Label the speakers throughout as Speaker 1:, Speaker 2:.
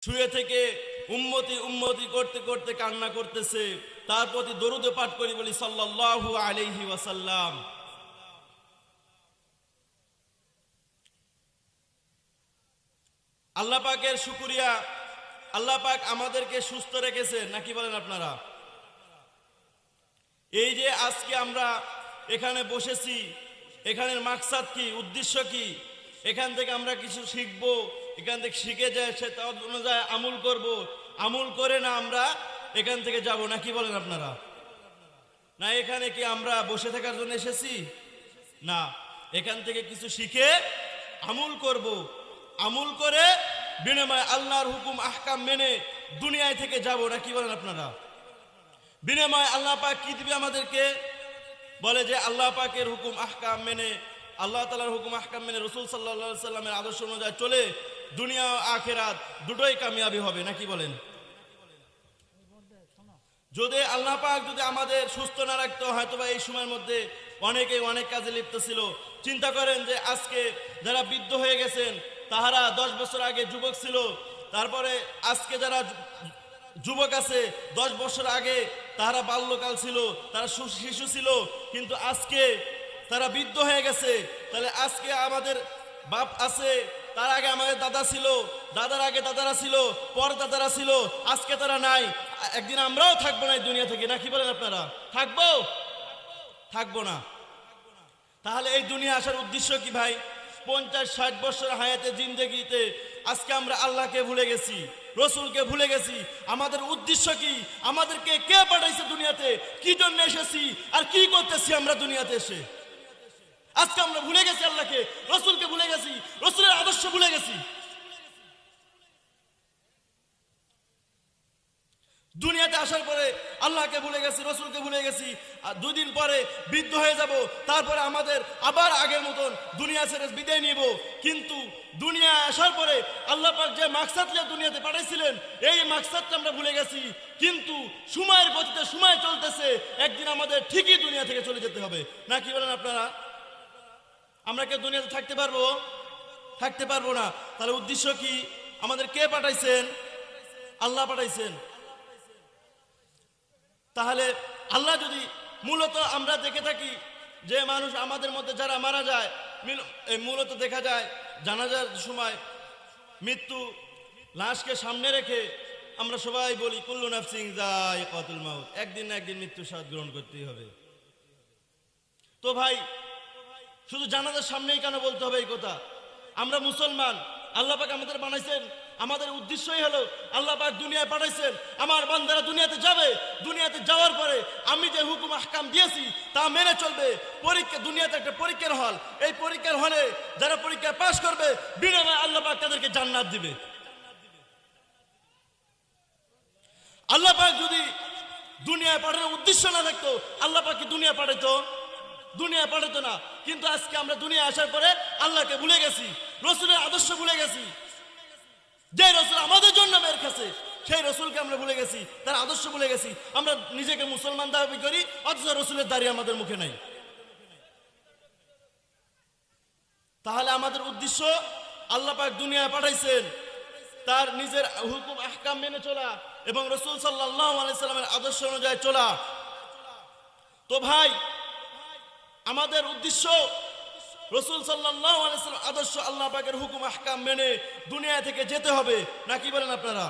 Speaker 1: শুয়ে থেকে উম্মতি উম্মতি করতে করতে কান্না করতেছে, তার প্রতি দরুদ পাঠ করি, বলি সাল্লাল্লাহু আলাইহি ওয়াসাল্লাম। আল্লাহ পাকের শুকরিয়া, আল্লাহ পাক আমাদেরকে সুস্থ রেখেছেন, নাকি বলেন আপনারা? এই যে আজকে আমরা এখানে বসেছি, এখানের মাকসাদ কি, উদ্দেশ্য কি? এখান থেকে আমরা কিছু শিখবো, এখান থেকে শিখে যায় সে তার অনুযায়ী আমল করব, আমল করে না আমরা এখান থেকে যাব, নাকি বলেন আপনারা? না, এখানে কি আমরা বসে থাকার জন্য এসেছি? না, এখান থেকে কিছু শিখে আমল করব, আমল করে বিনিময়ে আল্লাহর হুকুম আহকাম মেনে দুনিয়ায় থেকে যাব, নাকি বলেন আপনারা? বিনিময়ে আল্লাহ পাক কি দিবে আমাদেরকে? বলে যে আল্লাহ পাকের হুকুম আহকাম মেনে, আল্লাহ তাআলার হুকুম আহকাম মেনে রাসূল সাল্লাল্লাহু আলাইহি সাল্লামের আদর্শ অনুযায়ী চলে দুনিয়া ও আখিরাত দুটোই কামিয়াবি হবে, নাকি বলেন? যদি আল্লাহ পাক যদি আমাদের সুস্থ না রাখতো, হয়তো বা এই সময়ের মধ্যে অনেকেই অনেক কাজে লিপ্ত ছিল। চিন্তা করেন যে আজকে যারা বৃদ্ধ হয়ে গেছেন তাহারা 10 বছর আগে যুবক ছিল, তারপরে আজকে যারা যুবক আছে 10 বছর আগে তারা বাল্যকাল ছিল, তারা শিশু ছিল, কিন্তু আজকে তারা বৃদ্ধ হয়ে গেছে। তাহলে আজকে আমাদের বাপ আছে, তার আগে আমাদের দাদা ছিল, দাদার আগে দাদারা ছিল, পর দাদারা ছিল, আজকে তারা নাই। একদিন আমরাও থাকবো না এই দুনিয়া থেকে, নাকি বলেন আপনারা? থাকবো? থাকবো না। তাহলে এই দুনিয়া আসার উদ্দেশ্য কি ভাই? 50-60 বছর হায়াতে জিন্দেগিতে আজকে আমরা আল্লাহকে ভুলে গেছি, রসুলকে ভুলে গেছি। আমাদের উদ্দেশ্য কি? আমাদেরকে কে পাঠাইছে দুনিয়াতে, কি জন্য এসেছি, আর কি করতেছি আমরা দুনিয়াতে এসে? আজকে আমরা ভুলে গেছি আল্লাহকে, রসুলকে ভুলে গেছি, রসুলের আদর্শ ভুলে গেছি। দুনিয়াতে আসার পরে আল্লাহকে ভুলে গেছি, রসুলকে ভুলে গেছি, আর 2 দিন পরে বৃদ্ধ হয়ে যাব, তারপরে আমাদের আবার আগের মতন দুনিয়া ছেড়ে বিদায় নিব। কিন্তু দুনিয়া আসার পরে আল্লাহ পাক যে মাকসাদ নিয়ে দুনিয়াতে পাঠাইছিলেন, এই মাকসাদটা আমরা ভুলে গেছি। কিন্তু সময়ের গতিতে সময় চলতেছে, একদিন আমাদের ঠিকই দুনিয়া থেকে চলে যেতে হবে, নাকি বলেন আপনারা? আমরা কি দুনিয়াতে থাকতে পারবো? থাকতে পারবো না। তাহলে উদ্দেশ্য কি? আমাদের কে পাঠাইছেন? আল্লাহ পাঠাইছেন। তাহলে আল্লাহ যদি মূলত আমরা দেখে থাকি যে মানুষ আমাদের মধ্যে যারা মারা যায়, মূলত দেখা যায় জানাজার সময় মৃত্যু লাশকে সামনে রেখে আমরা সবাই বলি কুল্লু নাফসিন যায়িকাতুল মাউত, একদিন না একদিন মৃত্যু স্বাদ গ্রহণ করতেই হবে। তো ভাই, শুধু জানাজার সামনেই কেন বলতে হবে এই কথা? আমরা মুসলমান, আল্লাহ পাক আমাদের বানাইছেন, আমাদের উদ্দেশ্যই হলো আল্লাহ পাক দুনিয়ায় পাঠাইছেন, আমার বান্দারা দুনিয়াতে যাবে, দুনিয়াতে যাওয়ার পরে আমি যে হুকুম আহকাম দিয়েছি তা মেনে চলবে। পরীক্ষা, দুনিয়াতে একটা পরীক্ষার হল, এই পরীক্ষার হলে যারা পরীক্ষা পাশ করবে বিনিময়ে আল্লাহ পাক তাদেরকে জান্নাত দিবে। আল্লাহ পাক যদি দুনিয়ায় পাঠানোর উদ্দেশ্য না থাকতো, আল্লাহ পাক কি দুনিয়া পাঠাইতো? দুনিয়া পাঠাতো না। কিন্তু আজকে আমরা দুনিয়া আসার পরে আল্লাহকে ভুলে গেছি, রসুলের আদর্শ ভুলে গেছি। যে রসুল আমাদের জন্য বের গেছে সেই রসুলকে আমরা ভুলে গেছি, তার আদর্শ ভুলে গেছি। আমরা নিজেকে মুসলমান দাবি করি, অথচ রসুলের দাড়ি আমাদের মুখে নাই। তাহলে আমাদের উদ্দেশ্য, আল্লাহ পাক দুনিয়ায় পাঠাইছেন তার নিজের হুকুম আহকাম মেনে চলা এবং রসুল সাল্লাল্লাহু আলাইহি সাল্লামের আদর্শ অনুযায়ী চলা। তো ভাই, আমাদের উদ্দেশ্য রসুল সাল্লাল্লাহু আলাইহি সাল্লাম আদর্শ, আল্লাহ পাকের হুকুম আহকাম মেনে দুনিয়া থেকে যেতে হবে, নাকি বলেন আপনারা?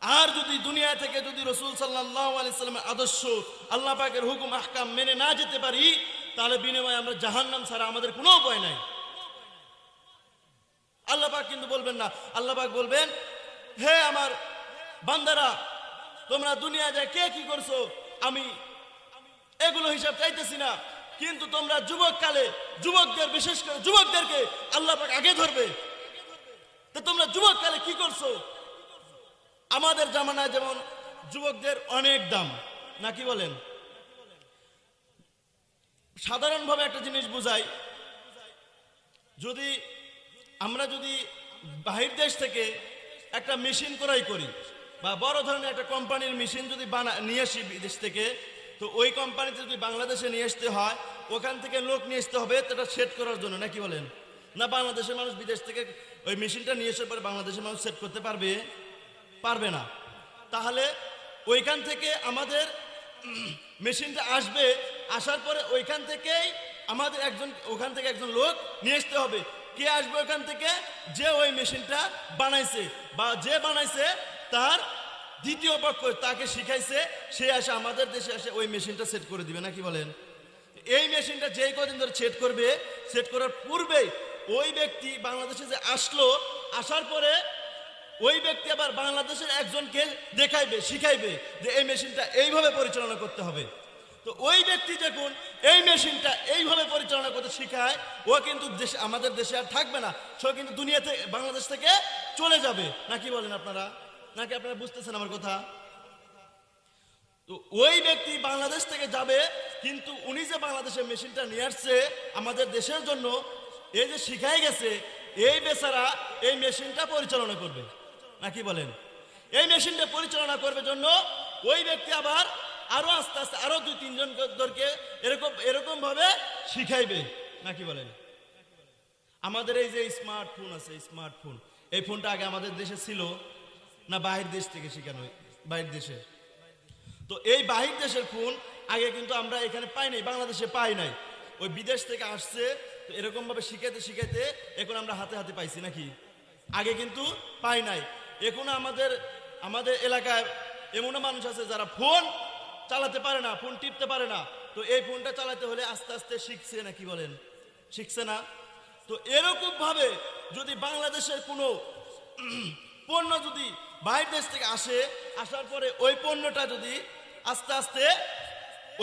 Speaker 1: আর যদি দুনিয়া থেকে যদি রসুল সাল্লাল্লাহু আলাইহি সাল্লামের আদর্শ, আল্লাহ পাকের হুকুম আহকাম মেনে না যেতে পারি, তাহলে বিনিময়ে আমরা জাহান্নাম ছাড়া আমাদের কোনো উপায় নাই। আল্লাহ পাক কিন্তু বলবেন না, আল্লাহ পাক বলবেন, হে আমার বান্দারা, তোমরা দুনিয়া যায় কে কি করছো আমি এগুলো হিসাব চাইতেছি না, কিন্তু তোমরা যুবককালে যুবকদের, বিশেষ করে যুবকদেরকে আল্লাহ পাক আগে ধরবে। তো তোমরা যুবককালে কি করছো? আমাদের জামানায় যেমন যুবকদের অনেক দাম, নাকি বলেন? সাধারণভাবে একটা জিনিস বুঝাই, আমরা যদি বাহির দেশ থেকে একটা মেশিন ক্রয় করি বা বড় ধরনের একটা কোম্পানির মেশিন যদি নিয়ে আসি বিদেশ থেকে, তো ওই কোম্পানিতে যদি বাংলাদেশে নিয়ে আসতে হয়, ওখান থেকে লোক নিয়ে আসতে হবে এটা সেট করার জন্য, নাকি বলেন? না বাংলাদেশের মানুষ বিদেশ থেকে ওই মেশিনটা নিয়ে এসে পরে বাংলাদেশের মানুষ সেট করতে পারবে? পারবে না। তাহলে ওইখান থেকে আমাদের মেশিনটা আসবে, আসার পরে ওইখান থেকেই আমাদের ওখান থেকে একজন লোক নিয়ে আসতে হবে। কে আসবে ওখান থেকে? যে ওই মেশিনটা বানাইছে বা যে বানাইছে তার দ্বিতীয় পক্ষ তাকে শিখাইছে, সে আসে আমাদের দেশে আসে ওই মেশিনটা সেট করে দিবে, নাকি বলেন? এই মেশিনটা যেই কদিন ধরে সেট করবে, সেট করার পূর্বে ওই ব্যক্তি বাংলাদেশে যে আসলো, আসার পরে ওই ব্যক্তি আবার বাংলাদেশের একজনকে দেখাইবে, শিখাইবে যে এই মেশিনটা এইভাবে পরিচালনা করতে হবে। তো ওই ব্যক্তি যখন এই মেশিনটা এইভাবে পরিচালনা করতে শিখায়, ও কিন্তু আমাদের দেশে আর থাকবে না, সে কিন্তু দুনিয়াতে বাংলাদেশ থেকে চলে যাবে, নাকি বলেন আপনারা? নাকি আপনারা বুঝতেছেন আমার কথা? তো ওই ব্যক্তি বাংলাদেশ থেকে যাবে, কিন্তু উনি যে বাংলাদেশের মেশিনটা নিয়ে আসছে আমাদের দেশের জন্য, এই যে শিখাই গেছে, এই বেচারা এই মেশিনটা পরিচালনা করবে, নাকি বলেন? এই মেশিনটা পরিচালনা করবে জন্য ওই ব্যক্তি আবার আরো আস্তে আস্তে আরো 2-3 জনকে এরকম ভাবে শিখাইবে, নাকি বলেন? আমাদের এই যে স্মার্টফোন আছে, স্মার্টফোন, এই ফোনটা আগে আমাদের দেশে ছিল না বাহির দেশ থেকে শিখানো? বাহির দেশে। তো এই বাহির দেশের ফোন আগে কিন্তু আমরা এখানে পাই নাই, বাংলাদেশে পাই নাই, ওই বিদেশ থেকে আসছে। তো এরকম ভাবে শিখাইতে শিখাইতে এখন আমরা হাতে হাতে পাইছি, নাকি? আগে কিন্তু পাই নাই। এখন আমাদের এলাকায় এমন মানুষ আছে যারা ফোন চালাতে পারে না, ফোন টিপতে পারে না। তো এই ফোনটা চালাতে হলে আস্তে আস্তে শিখছে, নাকি বলেন? শিখছে না? তো এরকম ভাবে যদি বাংলাদেশের কোনো পণ্য যদি বাইরের দেশ থেকে আসে, আসার পরে ওই পণ্যটা যদি আস্তে আস্তে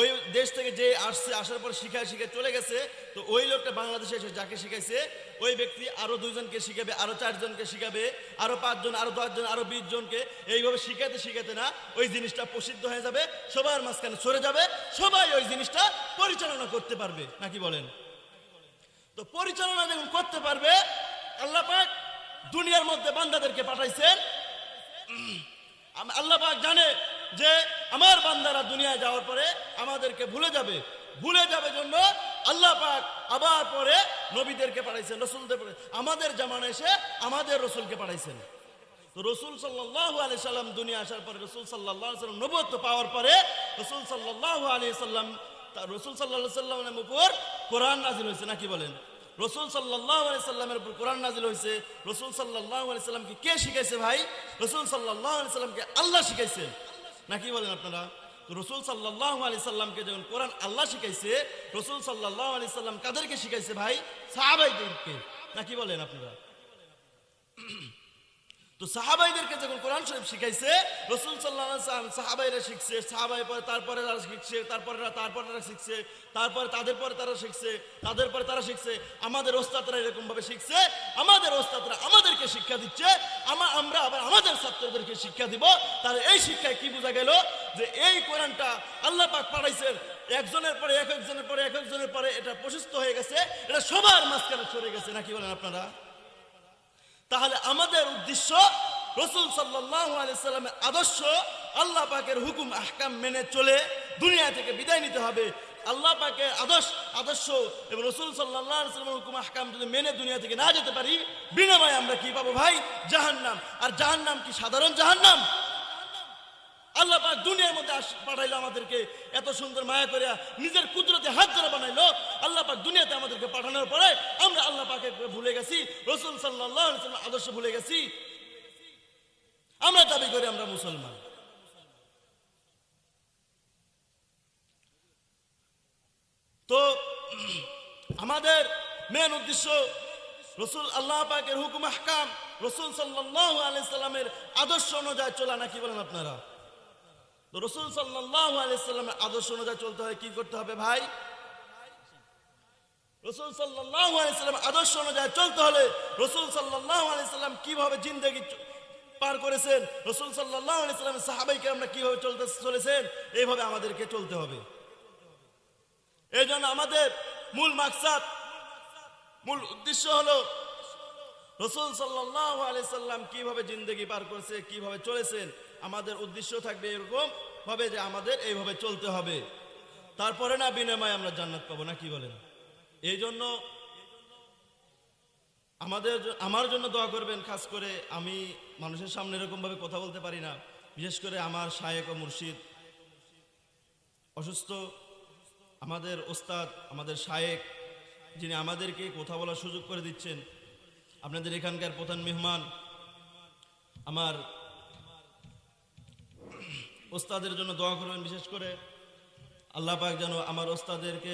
Speaker 1: ওই দেশ থেকে যে আসছে, আসার পর শিখায় চলে গেছে, তো ওই লোকটা বাংলাদেশে এসে যাকে শিখাইছে ওই ব্যক্তি আরো 2 জনকে শিখাবে, আরো 4 জনকে শিখাবে, আরো 5 জন, আরো 10 জন, আরো 20 জনকে, এইভাবে শিখাতে শিখাতে না ওই জিনিসটা প্রসিদ্ধ হয়ে যাবে, সবার মাঝখানে ছড়ে যাবে, সবাই ওই জিনিসটা পরিচালনা করতে পারবে, নাকি বলেন? তো পরিচালনা যখন করতে পারবে, আল্লাহ পাক দুনিয়ার মধ্যে বান্দাদেরকে পাঠাইছেন। আল্লাহ পাক জানে যে আমার বান্দারা দুনিয়ায় যাওয়ার পরে আমাদেরকে ভুলে যাবে জন্য আল্লাহ পাক আবার পরে নবীদেরকে পাঠাইছেন, রসুলদের আমাদের জামানা এসে আমাদের রসুলকে পাঠাইছেন। তো রসুল সাল্লাল্লাহু আলাইহি সাল্লাম দুনিয়া আসার পরে, রসুল সাল্লাল্লাহু আলাইহি সাল্লাম নবুয়ত পাওয়ার পরে রসুল সাল্লাল্লাহু আলাইহি সাল্লামের উপর কোরআন নাযিল হয়েছে, নাকি বলেন? রসুল সাল্লাল্লাহু আলাইহি সাল্লামের উপর কোরআন নাযিল হয়েছে। রসুল সাল্লাল্লাহু আলাইহি সাল্লামকে কে শিখাইছে ভাই? রসুল সাল্লাল্লাহু আলাইহি সাল্লামকে আল্লাহ শিখাইছে, নাকি বলেন আপনারা? তো রসুল সাল্লাল্লাহু আলাইহি সাল্লামকে যখন কোরআন আল্লাহ শিখাইছে, রসুল সাল্লাল্লাহু আলাইহি সাল্লাম কাদেরকে শিখাইছে ভাই? সাহাবাইদেরকে, নাকি বলেন আপনারা? তো সাহাবাইদেরকে যখন কোরআন শরীফ শিখাইছে, রসুল সাল্লাল্লাহু আলাইহি সাল্লাম সাহাবাইরা শিখছে, সাহাবাই পরে তারপরে তারা শিখছে, তারপরে তারা শিখছে, তারপরে তাদের পরে তারা শিখছে, তাদের পরে তারা শিখছে, আমাদের ওস্তাদরা এরকম ভাবে শিখছে, আমাদের ওস্তাদরা আমাদেরকে শিক্ষা দিচ্ছে, আমরা আবার আমাদের ছাত্রদেরকে শিক্ষা দিব। তাহলে এই শিক্ষায় কি বোঝা গেল? যে এই কোরআনটা আল্লাহ পাক পাঠাইছেন, একজনের পরে একজনের পরে একজনের পরে এটা প্রশস্ত হয়ে গেছে, এটা সবার মাঝখানে ছড়ে গেছে, নাকি বলেন আপনারা? তাহলে আমাদের উদ্দেশ্য রসুল সাল্লাল্লাহু আলাইহি সাল্লামের আদর্শ, আল্লাহ পাকের হুকুম আহকাম মেনে চলে দুনিয়া থেকে বিদায় নিতে হবে। আল্লাহ পাকের আদর্শ এবং রসুল সাল্লাল্লাহু আলাইহি সাল্লামের হুকুম আহকাম যদি মেনে দুনিয়া থেকে না যেতে পারি, বিনিময়ে আমরা কি পাবো ভাই? জাহান্নাম। আর জাহান্নাম কি সাধারণ জাহান্নাম? আল্লাহ পাক দুনিয়ার মধ্যে পাঠাইলো আমাদেরকে, এত সুন্দর মায়া করে নিজের কুদরতে হাত ধরে বানাইলো। আল্লাহ পাক দুনিয়াতে আমাদেরকে পাঠানোর পরে আমরা আল্লাহ পাকে ভুলে গেছি, রসুল সাল্লাল্লাহু আলাইহি সাল্লামের আদর্শ ভুলে গেছি। আমরা দাবি করি আমরা মুসলমান। তো আমাদের মেন উদ্দেশ্য রসুল আল্লাহ পাকের হুকুম আহকাম, রসুল সাল্লাল্লাহু আলাইহি সাল্লামের আদর্শ অনুযায়ী চলা, নাকি বলেন আপনারা? তো রসুল সাল্লাল্লাহু আলাইহি সাল্লামের আদর্শ অনুযায়ী চলতে হয়, কি করতে হবে ভাই? রসুল সাল্লাল্লাহু আলাইহি সাল্লামের আদর্শ অনুযায়ী চলতে হলে রসুল সাল্লাল্লাহু আলাইহি সাল্লাম কিভাবে জিন্দেগি পার করেছেন, রসুল সাল্লাল্লাহু আলাইহি সাল্লামের সাহাবায়ে কেরামরা কিভাবে চলেছেন, এইভাবে আমাদেরকে চলতে হবে। এই জন্য আমাদের মূল মাকসাদ, মূল উদ্দেশ্য হলো রসুল সাল্লাল্লাহু আলাইহি সাল্লাম কিভাবে জিন্দেগি পার করেছে, কিভাবে চলেছেন, আমাদের উদ্দেশ্য থাকবে এরকম ভাবে যে আমাদের এইভাবে চলতে হবে, তারপরে না বিনিময়ে আমরা জান্নাত পাবো, নাকি বলেন? এই জন্য আমার জন্য দোয়া করবেন। খাস করে আমি মানুষের সামনে এরকমভাবে কথা বলতে পারি না, বিশেষ করে আমার শায়েক ও মুর্শিদ অসুস্থ। আমাদের ওস্তাদ, আমাদের শায়েক, যিনি আমাদেরকে কথা বলার সুযোগ করে দিচ্ছেন, আপনাদের এখানকার প্রধান মেহমান, আমার ওস্তাদের জন্য দোয়া করবেন। বিশেষ করে আল্লাহ পাক যেন আমার ওস্তাদেরকে